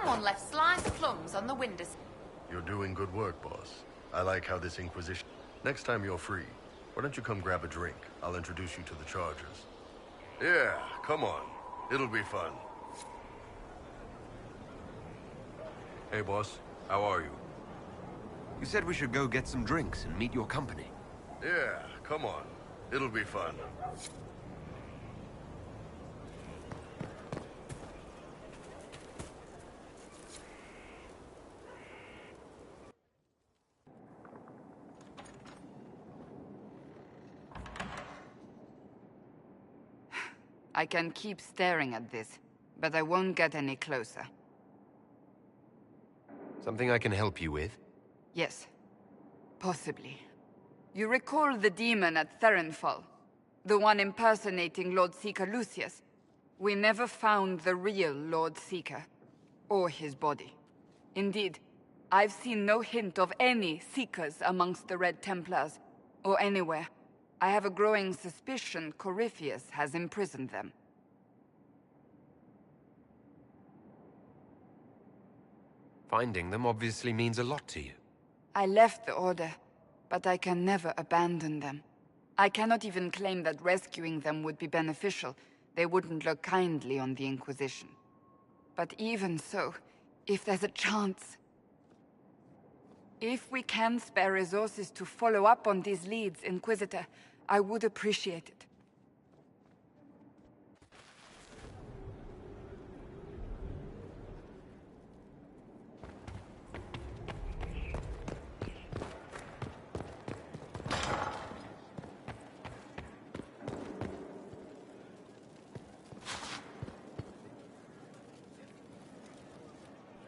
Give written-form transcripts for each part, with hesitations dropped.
Someone left sliced plums on the windows. You're doing good work, boss. I like how this Inquisition... Next time you're free, why don't you come grab a drink? I'll introduce you to the Chargers. Yeah, come on. It'll be fun. Hey, boss. How are you? You said we should go get some drinks and meet your company. Yeah, come on. It'll be fun. I can keep staring at this, but I won't get any closer. Something I can help you with? Yes. Possibly. You recall the demon at Therenfall? The one impersonating Lord Seeker Lucius? We never found the real Lord Seeker, or his body. Indeed, I've seen no hint of any Seekers amongst the Red Templars, or anywhere. I have a growing suspicion Corypheus has imprisoned them. Finding them obviously means a lot to you. I left the Order, but I can never abandon them. I cannot even claim that rescuing them would be beneficial. They wouldn't look kindly on the Inquisition. But even so, if there's a chance... If we can spare resources to follow up on these leads, Inquisitor, I would appreciate it.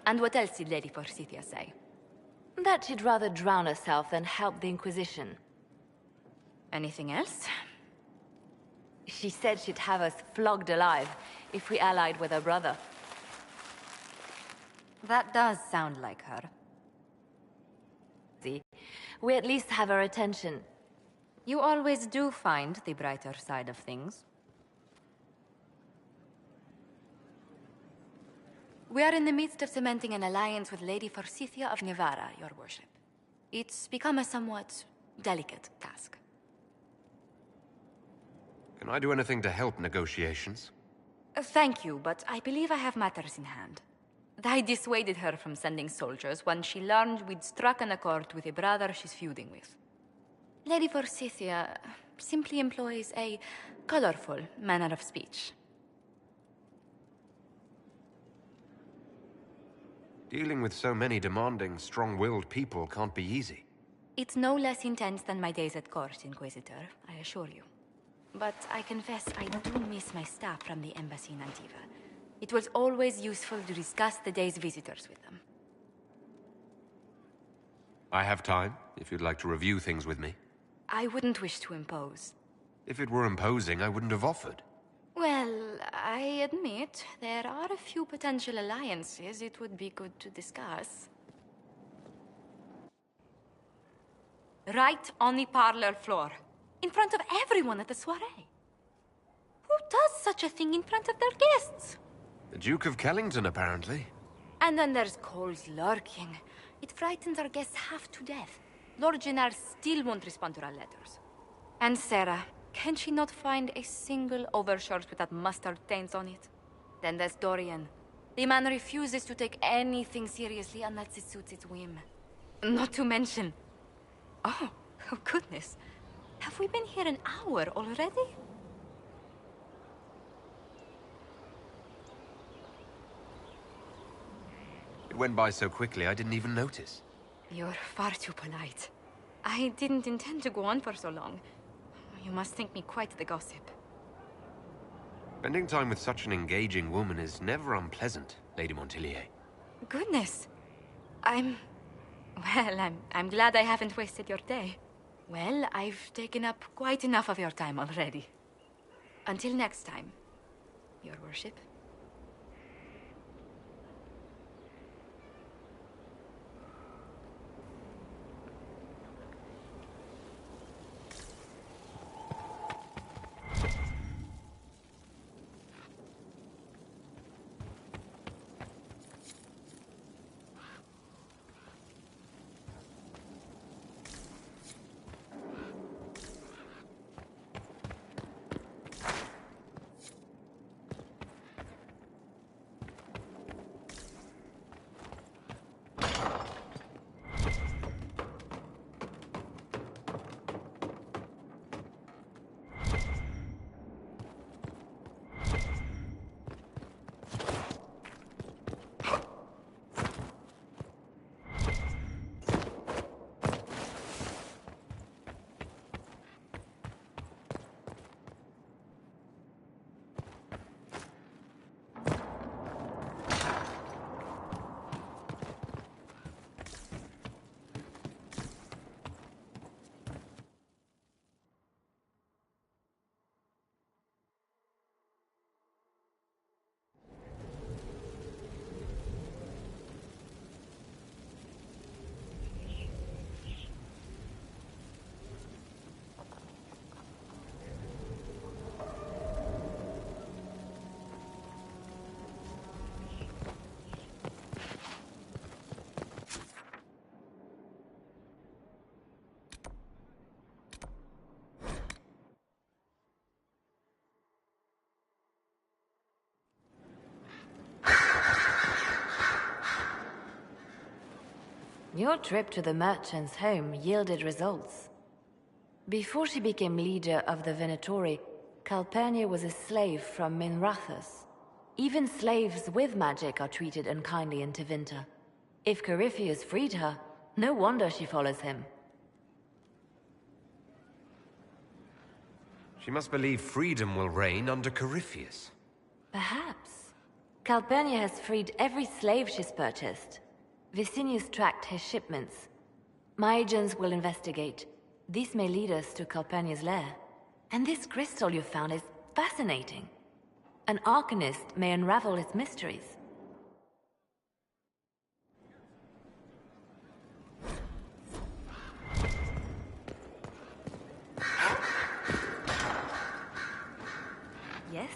And what else did Lady Forsythia say? That she'd rather drown herself than help the Inquisition. Anything else? She said she'd have us flogged alive if we allied with her brother. That does sound like her. See, we at least have her attention. You always do find the brighter side of things. We are in the midst of cementing an alliance with Lady Forsythia of Nevarra, your worship. It's become a somewhat delicate task. Can I do anything to help negotiations? Thank you, but I believe I have matters in hand. I dissuaded her from sending soldiers when she learned we'd struck an accord with a brother she's feuding with. Lady Forsythia simply employs a colorful manner of speech. Dealing with so many demanding, strong-willed people can't be easy. It's no less intense than my days at court, Inquisitor, I assure you. But I confess I do miss my staff from the embassy in Antiva. It was always useful to discuss the day's visitors with them. I have time, if you'd like to review things with me. I wouldn't wish to impose. If it were imposing, I wouldn't have offered. Well, I admit, there are a few potential alliances it would be good to discuss. Right on the parlor floor, in front of everyone at the soiree. Who does such a thing in front of their guests? The Duke of Kellington, apparently. And then there's Cole's lurking. It frightens our guests half to death. Lord Gennard still won't respond to our letters. And Sarah, can she not find a single overshirt with that mustard taint on it? Then there's Dorian. The man refuses to take anything seriously unless it suits its whim. Not to mention... Oh goodness. Have we been here an hour already? It went by so quickly I didn't even notice. You're far too polite. I didn't intend to go on for so long. You must think me quite the gossip. Spending time with such an engaging woman is never unpleasant, Lady Montillier. Goodness. I'm glad I haven't wasted your day. Well, I've taken up quite enough of your time already. Until next time, your worship. Your trip to the merchant's home yielded results. Before she became leader of the Venatori, Calpurnia was a slave from Minrathous. Even slaves with magic are treated unkindly in Tevinter. If Corypheus freed her, no wonder she follows him. She must believe freedom will reign under Corypheus. Perhaps. Calpurnia has freed every slave she's purchased. Vicinius tracked his shipments. My agents will investigate. This may lead us to Calpurnia's lair. And this crystal you found is fascinating. An arcanist may unravel its mysteries. Yes?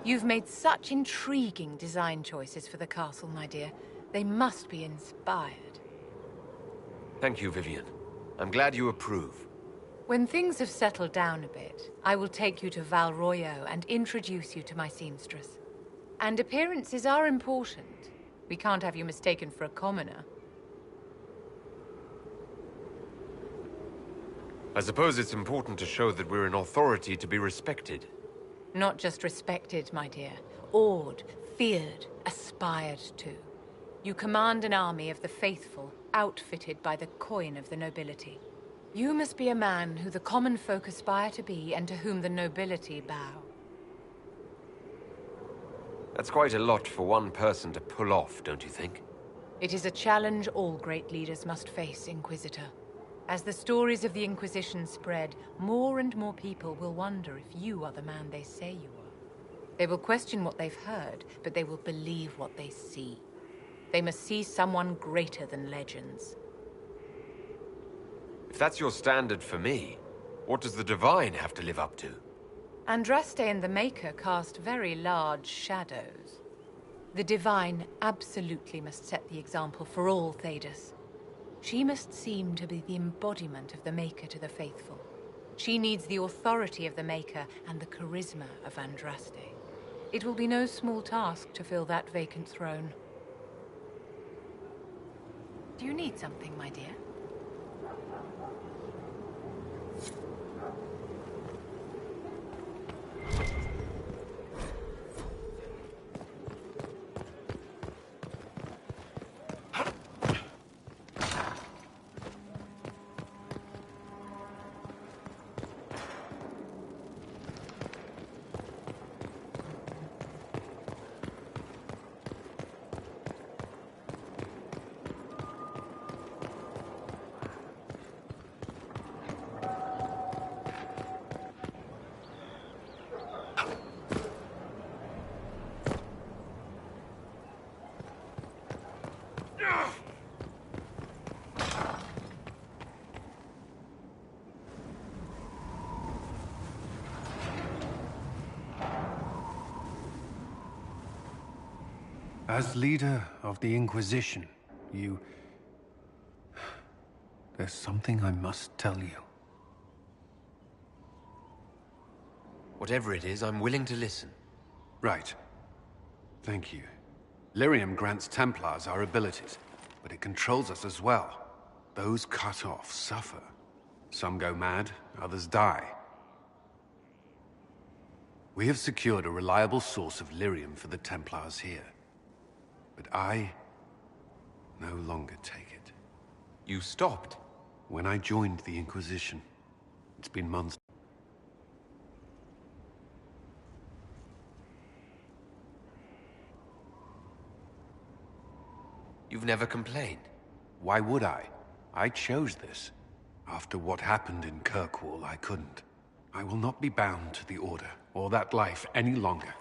You've made such intriguing design choices for the castle, my dear. They must be inspired. Thank you, Vivian. I'm glad you approve. When things have settled down a bit, I will take you to Val Royeaux and introduce you to my seamstress. And appearances are important. We can't have you mistaken for a commoner. I suppose it's important to show that we're an authority to be respected. Not just respected, my dear. Awed, feared, aspired to. You command an army of the faithful, outfitted by the coin of the nobility. You must be a man who the common folk aspire to be and to whom the nobility bow. That's quite a lot for one person to pull off, don't you think? It is a challenge all great leaders must face, Inquisitor. As the stories of the Inquisition spread, more and more people will wonder if you are the man they say you are. They will question what they've heard, but they will believe what they see. They must see someone greater than legends. If that's your standard for me, what does the Divine have to live up to? Andraste and the Maker cast very large shadows. The Divine absolutely must set the example for all Thedas. She must seem to be the embodiment of the Maker to the faithful. She needs the authority of the Maker and the charisma of Andraste. It will be no small task to fill that vacant throne. Do you need something, my dear? As leader of the Inquisition, there's something I must tell you. Whatever it is, I'm willing to listen. Right. Thank you. Lyrium grants Templars our abilities, but it controls us as well. Those cut off suffer. Some go mad, others die. We have secured a reliable source of Lyrium for the Templars here. But I no longer take it. You stopped? When I joined the Inquisition. It's been months. You've never complained? Why would I? I chose this. After what happened in Kirkwall, I couldn't. I will not be bound to the Order, or that life any longer.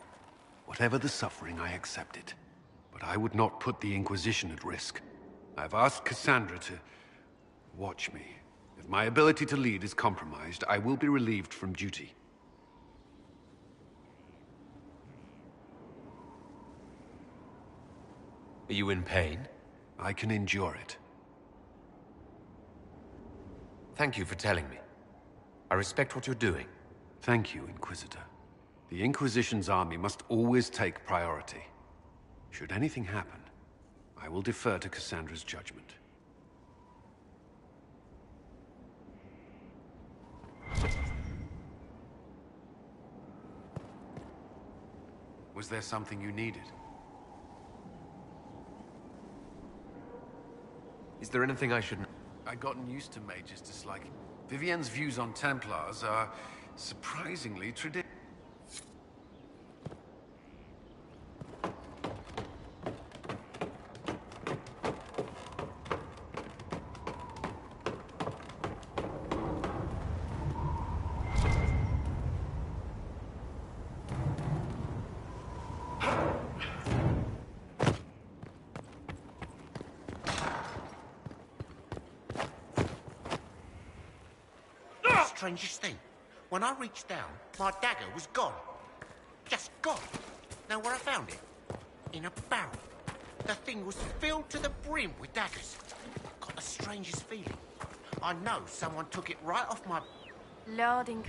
Whatever the suffering, I accept it. But I would not put the Inquisition at risk. I've asked Cassandra to watch me. If my ability to lead is compromised, I will be relieved from duty. Are you in pain? I can endure it. Thank you for telling me. I respect what you're doing. Thank you, Inquisitor. The Inquisition's army must always take priority. Should anything happen, I will defer to Cassandra's judgment. Was there something you needed? Is there anything I should know? I'd gotten used to mages' dislike. Vivienne's views on Templars are surprisingly traditional. Strangest thing. When I reached down, my dagger was gone. Just gone. Know where I found it? In a barrel. The thing was filled to the brim with daggers. Got the strangest feeling. I know someone took it right off my... Loading.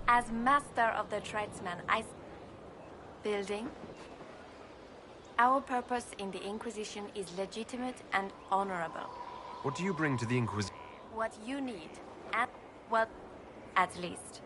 As master of the tradesman, building. Our purpose in the Inquisition is legitimate and honorable. What do you bring to the Inquisition? What you need, and well, at least.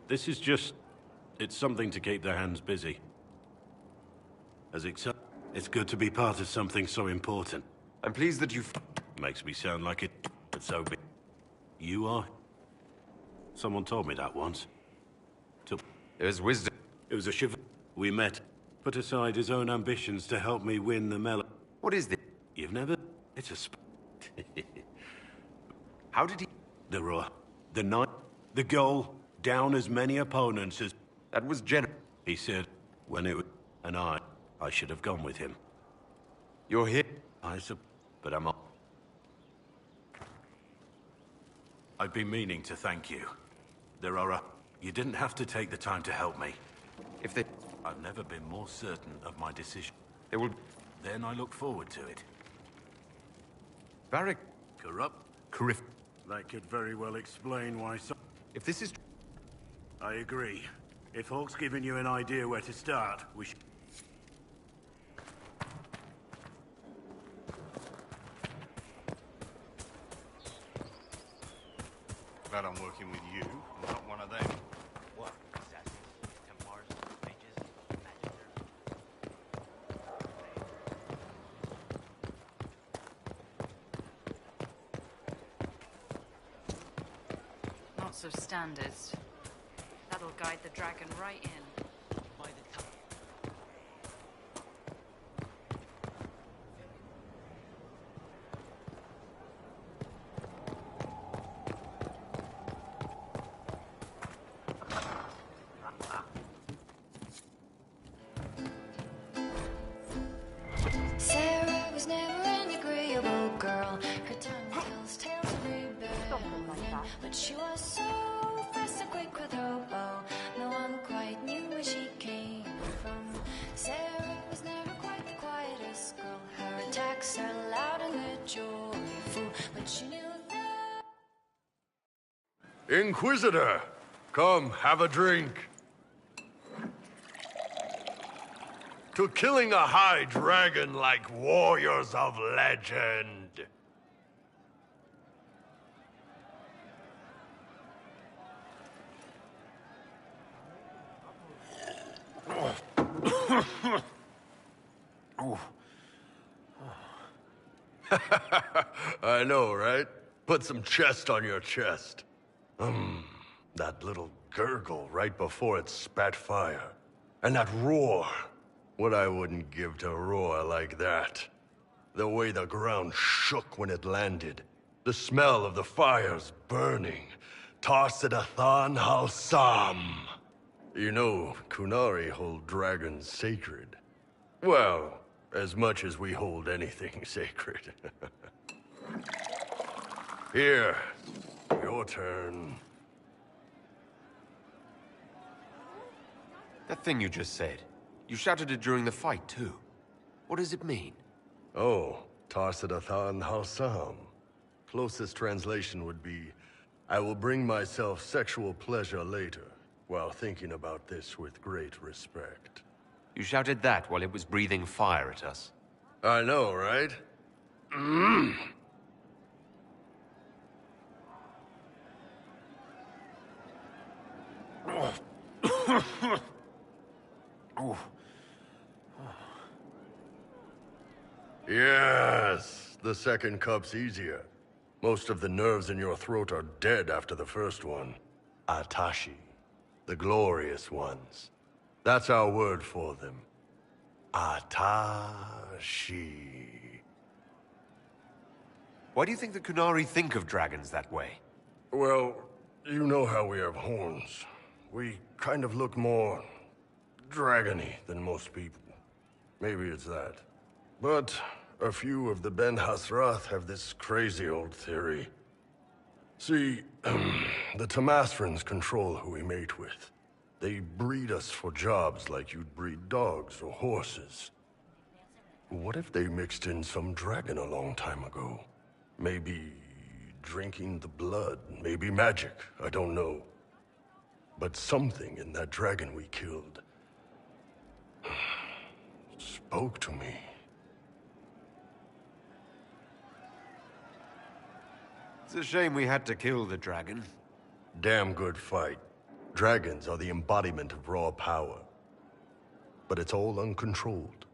This is just... it's something to keep their hands busy. It's good to be part of something so important. I'm pleased that you've... Makes me sound like it's so big. You are? Someone told me that once. There's wisdom. It was a shiv... We met. Put aside his own ambitions to help me win the melon. What is this? You've never... It's a How did he... The goal, down as many opponents as... That was generous. He said, when it was... And I should have gone with him. You're here. But I'm... I've been meaning to thank you. You didn't have to take the time to help me. I've never been more certain of my decision. Then I look forward to it. Varric. Corrupt. That could very well explain why some... If this is... I agree. If Hawk's given you an idea where to start, we should... Glad I'm working with you, not one of them. What? Assassins, Templars, mages, Not so standard. That'll guide the dragon right in. by the time. Sarah was never an agreeable girl. Her tongue tells tales of rebellion, but she was so fast and quick with her bow. No one quite knew where she came from. Sarah was never quite the quietest girl. Her attacks are loud and they're joyful, but she knew that. Inquisitor, come, have a drink. To killing a high dragon like warriors of legend. I know, right? Put some chest on your chest. That little gurgle right before it spat fire. And that roar. What I wouldn't give to roar like that. The way the ground shook when it landed. The smell of the fires burning. Tarsidathan Halsam. You know, Kunari hold dragons sacred. Well, as much as we hold anything sacred. Here, your turn. That thing you just said. You shouted it during the fight, too. What does it mean? Oh, Tarsidathan Halsam. Closest translation would be, I will bring myself sexual pleasure later, while thinking about this with great respect. You shouted that while it was breathing fire at us. I know, right? Yes, the second cup's easier. Most of the nerves in your throat are dead after the first one. Atashi, the glorious ones. That's our word for them. Atashi. Why do you think the Kunari think of dragons that way? Well, you know how we have horns. We kind of look more dragony than most people. Maybe it's that. But a few of the Ben Hasrath have this crazy old theory. See, the Tamasrans control who we mate with. They breed us for jobs like you'd breed dogs or horses. What if they mixed in some dragon a long time ago? Maybe drinking the blood, maybe magic, I don't know. But something in that dragon we killed spoke to me. It's a shame we had to kill the dragon. Damn good fight. Dragons are the embodiment of raw power. But it's all uncontrolled.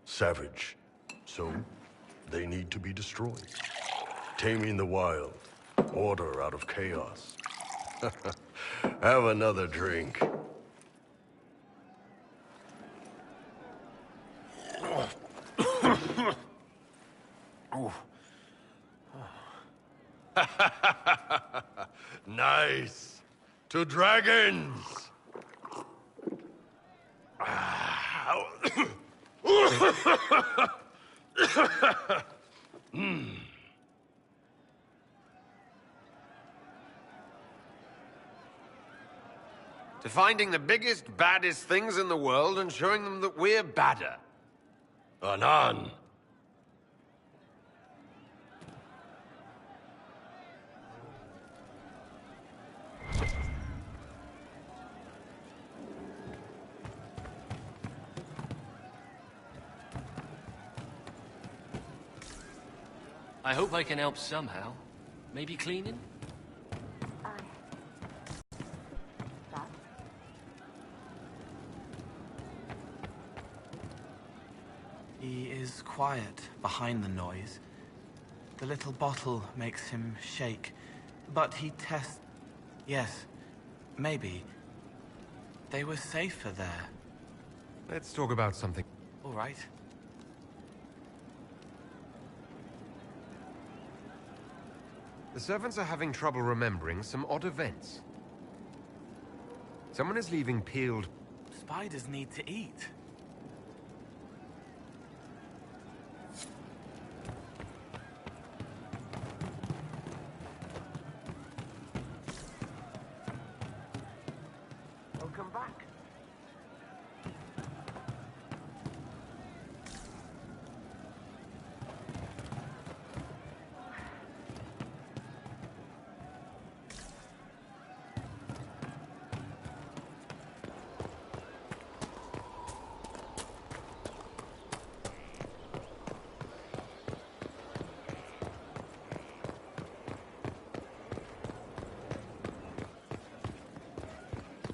Savage. So, they need to be destroyed. Taming the wild. Order out of chaos. Have another drink. Nice. To dragons! To finding the biggest, baddest things in the world and showing them that we're badder. Anan. I hope I can help somehow. Maybe cleaning? He is quiet behind the noise. The little bottle makes him shake, but he tests... Yes, maybe. They were safer there. Let's talk about something. All right. The servants are having trouble remembering some odd events. Someone is leaving peeled... Spiders need to eat. They'll come back.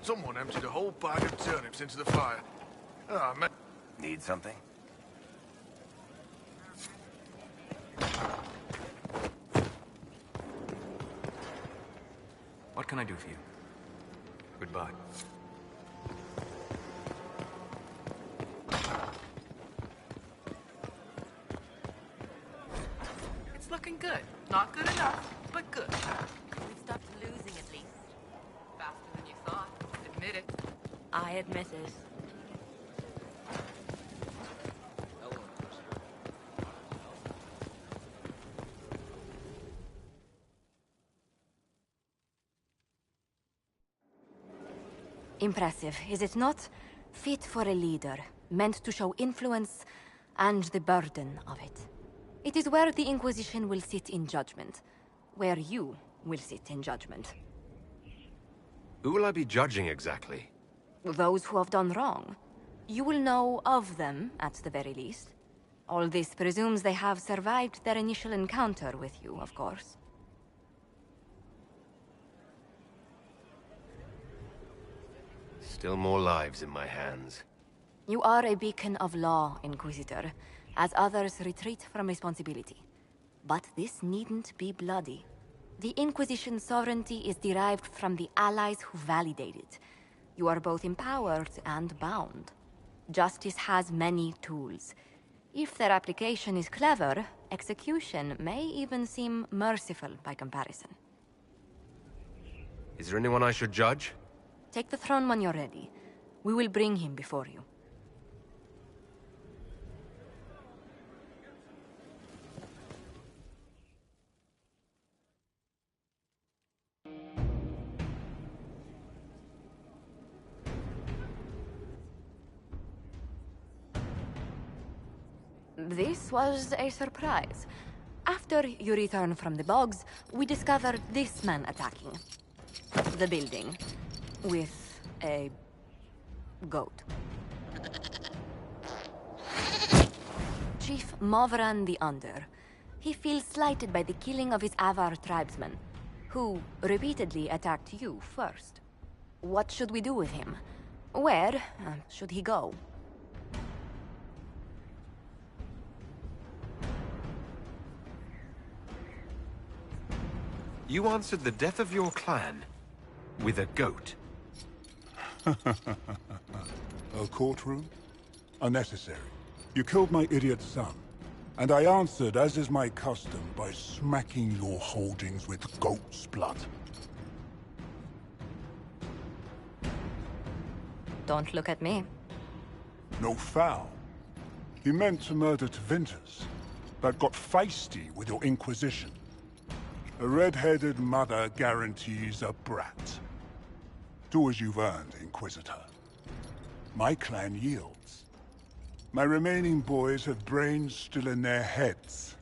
Someone emptied a whole bag of turnips into the fire. Ah, man. Need something? What can I do for you? Goodbye. It's looking good. Not good enough, but good. We've stopped losing at least. Faster than you thought. Admit it. I admit it. Impressive, is it not? Fit for a leader, meant to show influence and the burden of it. It is where the Inquisition will sit in judgment, where you will sit in judgment. Who will I be judging exactly? Those who have done wrong. You will know of them, at the very least. All this presumes they have survived their initial encounter with you, of course. Still more lives in my hands. You are a beacon of law, Inquisitor, as others retreat from responsibility. But this needn't be bloody. The Inquisition's sovereignty is derived from the allies who validate it. You are both empowered and bound. Justice has many tools. If their application is clever, execution may even seem merciful by comparison. Is there anyone I should judge? Take the throne when you're ready. We will bring him before you. This was a surprise. After you return from the bogs, we discovered this man attacking the building with a goat. Chief Movran the Under. He feels slighted by the killing of his Avar tribesmen, who repeatedly attacked you first. What should we do with him? Where should he go? You answered the death of your clan with a goat. A courtroom? Unnecessary. You killed my idiot son, and I answered, as is my custom, by smacking your holdings with goat's blood. Don't look at me. No foul. He meant to murder Divirtam-se, but got feisty with your Inquisition. A red-headed mother guarantees a brat. Do as you've earned, Inquisitor. My clan yields. My remaining boys have brains still in their heads.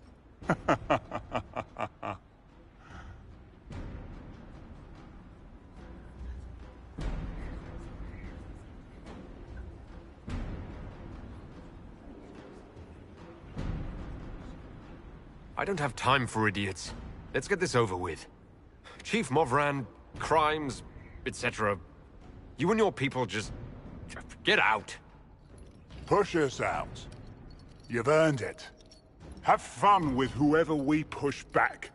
I don't have time for idiots. Let's get this over with. Chief Movran, crimes, etc. You and your people just... get out. Push us out. You've earned it. Have fun with whoever we push back.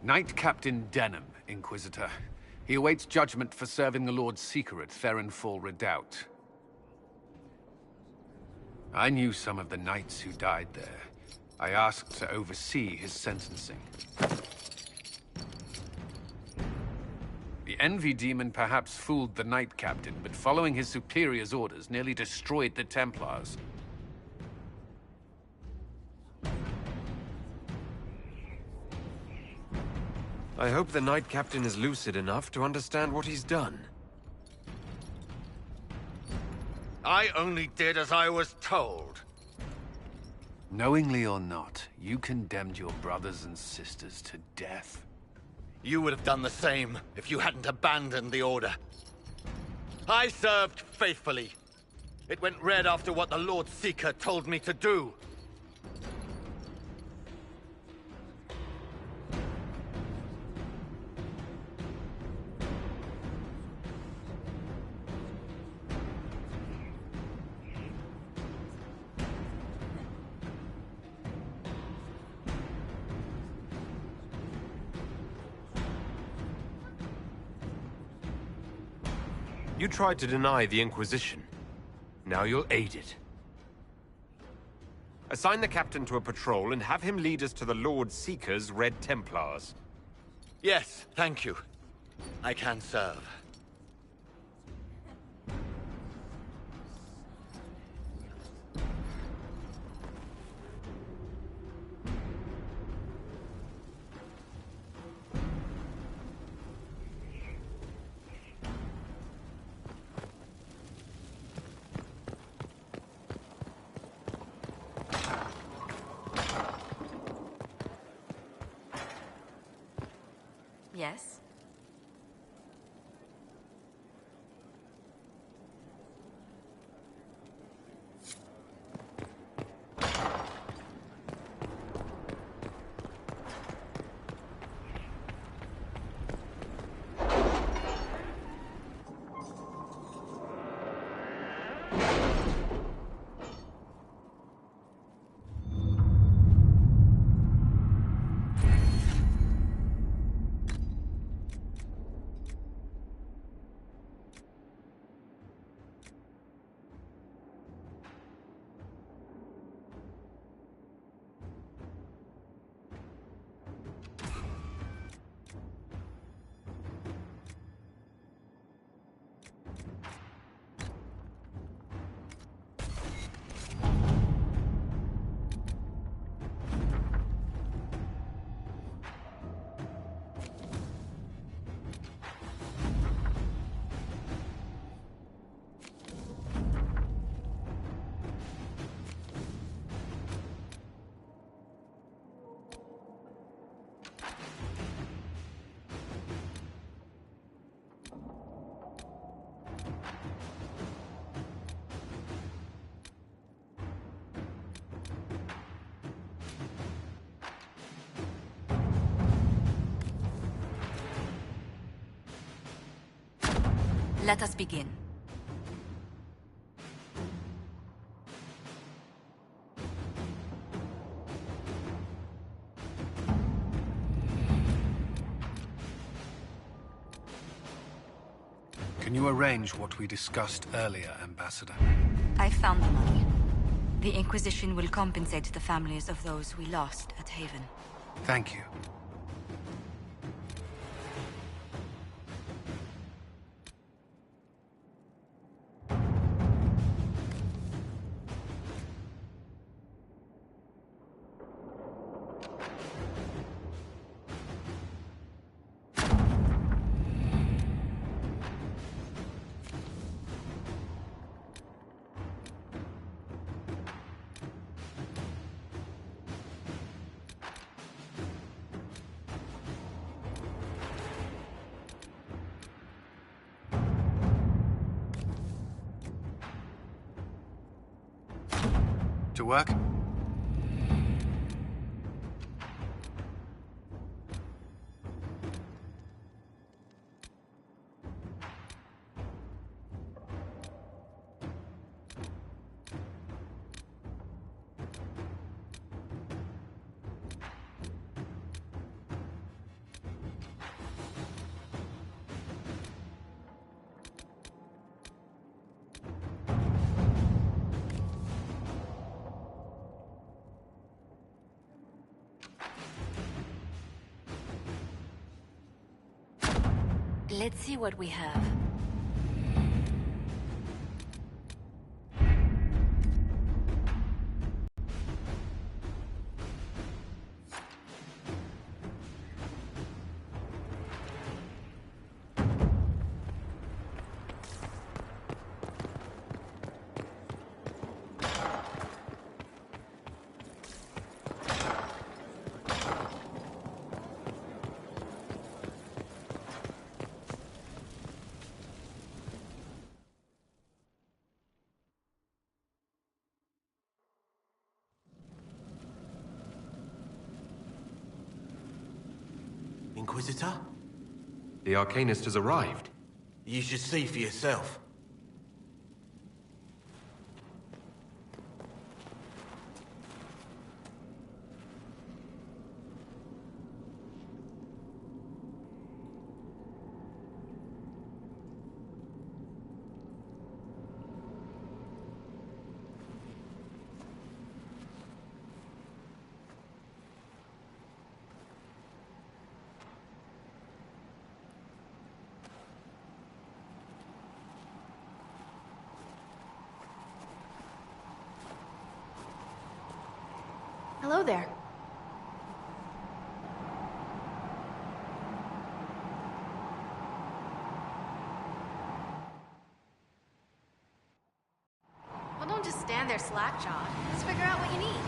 Knight Captain Denham, Inquisitor. He awaits judgment for serving the Lord Seeker at Therenfall Redoubt. I knew some of the knights who died there. I asked to oversee his sentencing. The Envy Demon perhaps fooled the Knight Captain, but following his superior's orders nearly destroyed the Templars. I hope the Knight Captain is lucid enough to understand what he's done. I only did as I was told. Knowingly or not, you condemned your brothers and sisters to death. You would have done the same if you hadn't abandoned the Order. I served faithfully. It went red after what the Lord Seeker told me to do. You tried to deny the Inquisition. Now you'll aid it. Assign the Captain to a patrol and have him lead us to the Lord Seeker's Red Templars. Yes, thank you. I can serve. Yes? Let us begin. Can you arrange what we discussed earlier, Ambassador? I found the money. The Inquisition will compensate the families of those we lost at Haven. Thank you. To work? Let's see what we have. Inquisitor? The Arcanist has arrived. You should see for yourself. Hello there. Well, don't just stand there slack-jawed. Let's figure out what you need.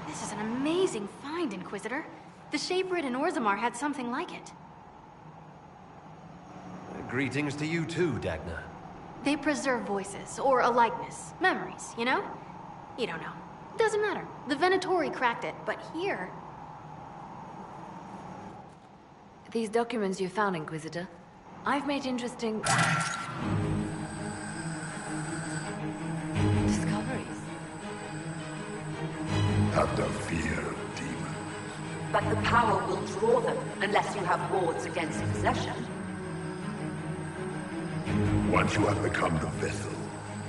This is an amazing find, Inquisitor. The Shaperid in Orzammar had something like it. Greetings to you too, Dagna. They preserve voices, or a likeness, memories, you know? You don't know. Doesn't matter. The Venatori cracked it, but here... These documents you found, Inquisitor, I've made interesting... discoveries. Have no fear, demon. But the power will draw them unless you have wards against possession. Once you have become the vessel,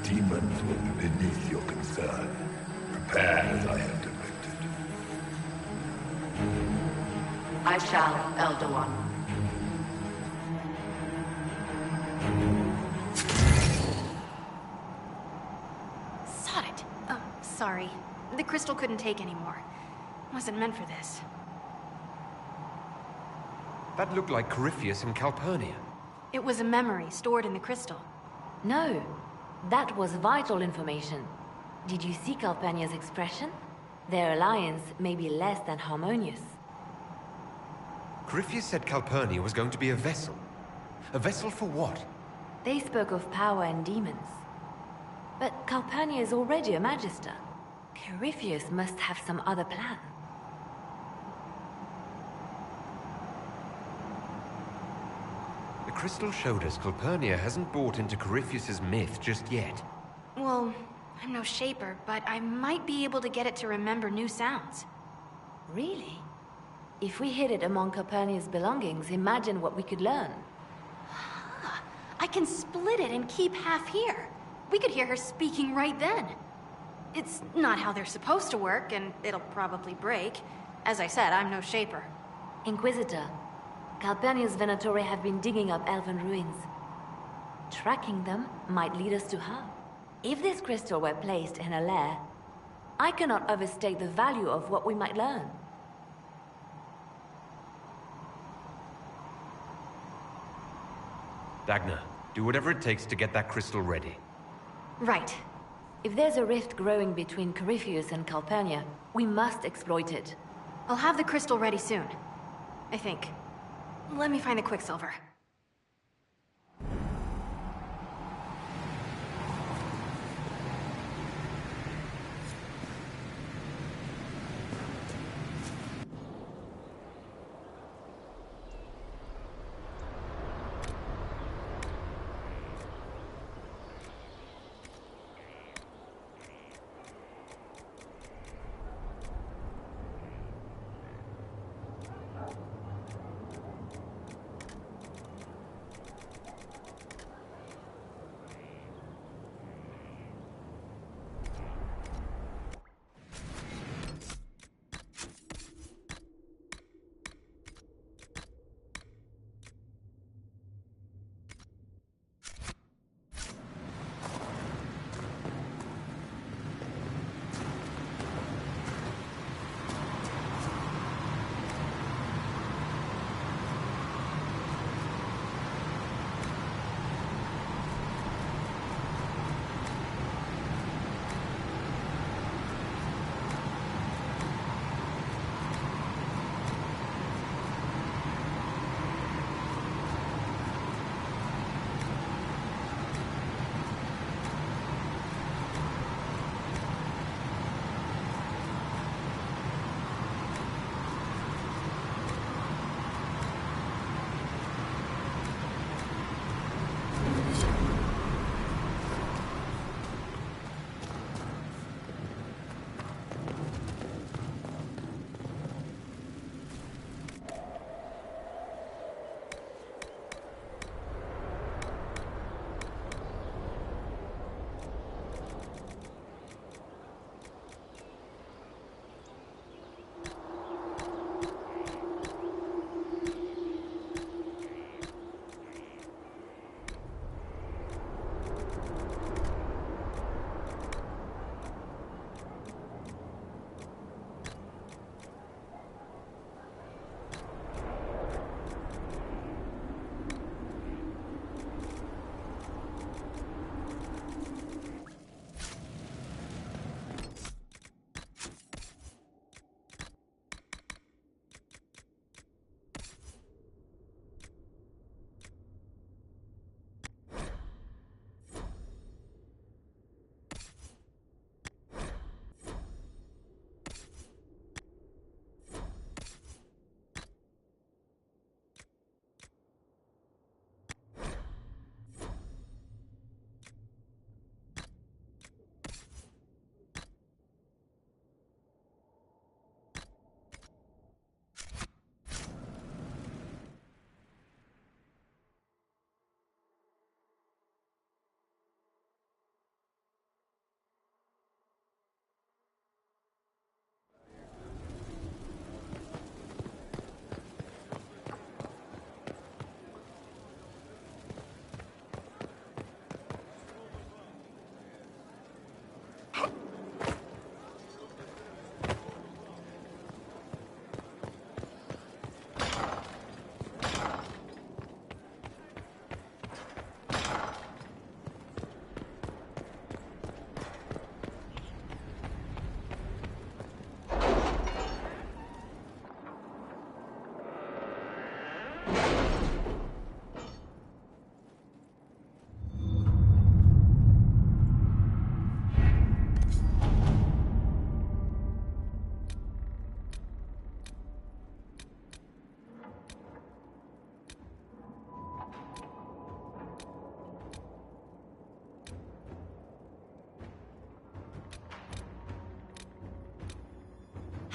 demons will be beneath your concern. Prepare as I have directed. I shall, Elder One. Sod it. Oh, sorry. The crystal couldn't take anymore. Wasn't meant for this. That looked like Corypheus and Calpurnia. It was a memory stored in the crystal. No, that was vital information. Did you see Calpurnia's expression? Their alliance may be less than harmonious. Corypheus said Calpurnia was going to be a vessel. A vessel for what? They spoke of power and demons. But Calpurnia is already a Magister. Corypheus must have some other plan. The crystal showed us Calpurnia hasn't bought into Corypheus's myth just yet. Well, I'm no shaper, but I might be able to get it to remember new sounds. Really? If we hid it among Calpurnia's belongings, imagine what we could learn. I can split it and keep half here. We could hear her speaking right then. It's not how they're supposed to work, and it'll probably break. As I said, I'm no shaper. Inquisitor, Calpurnia's Venatori have been digging up elven ruins. Tracking them might lead us to her. If this crystal were placed in a lair, I cannot overstate the value of what we might learn. Dagna, do whatever it takes to get that crystal ready. Right. If there's a rift growing between Corypheus and Calpurnia, we must exploit it. I'll have the crystal ready soon. I think. Let me find the Quicksilver.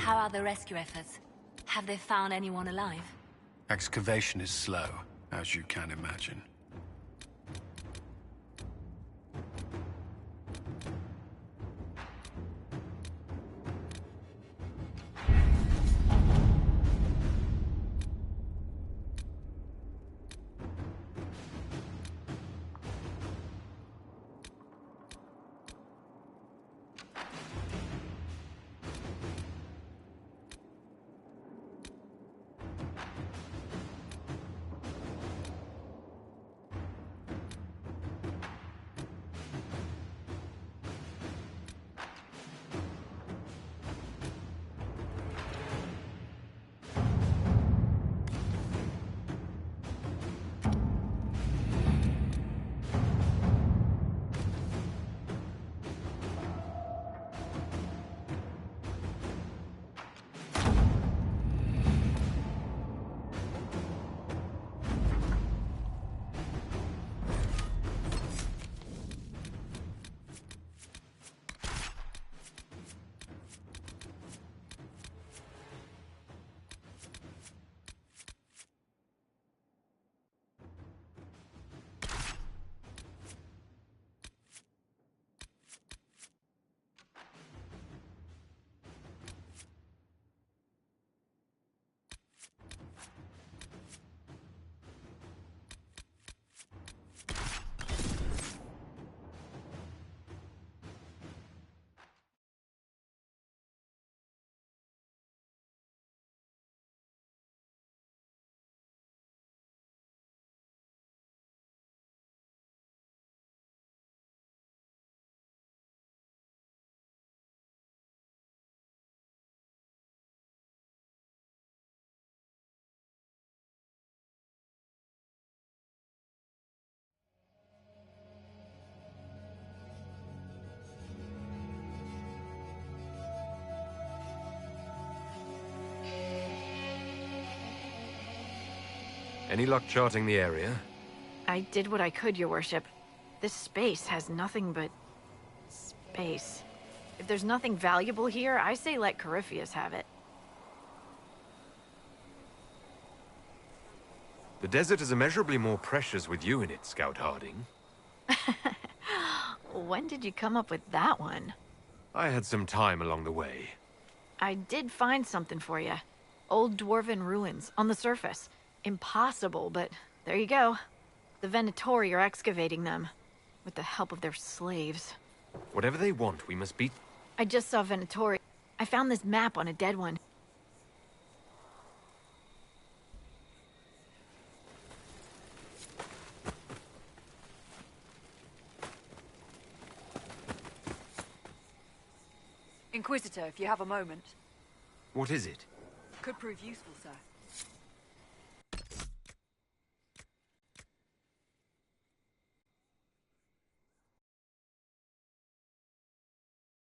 How are the rescue efforts? Have they found anyone alive? Excavation is slow, as you can imagine. Any luck charting the area? I did what I could, Your Worship. This space has nothing but... space. If there's nothing valuable here, I say let Corypheus have it. The desert is immeasurably more precious with you in it, Scout Harding. When did you come up with that one? I had some time along the way. I did find something for you. Old dwarven ruins, on the surface. Impossible, but there you go. The Venatori are excavating them, with the help of their slaves. Whatever they want, we must beat... I just saw Venatori. I found this map on a dead one. Inquisitor, if you have a moment. What is it? Could prove useful, sir.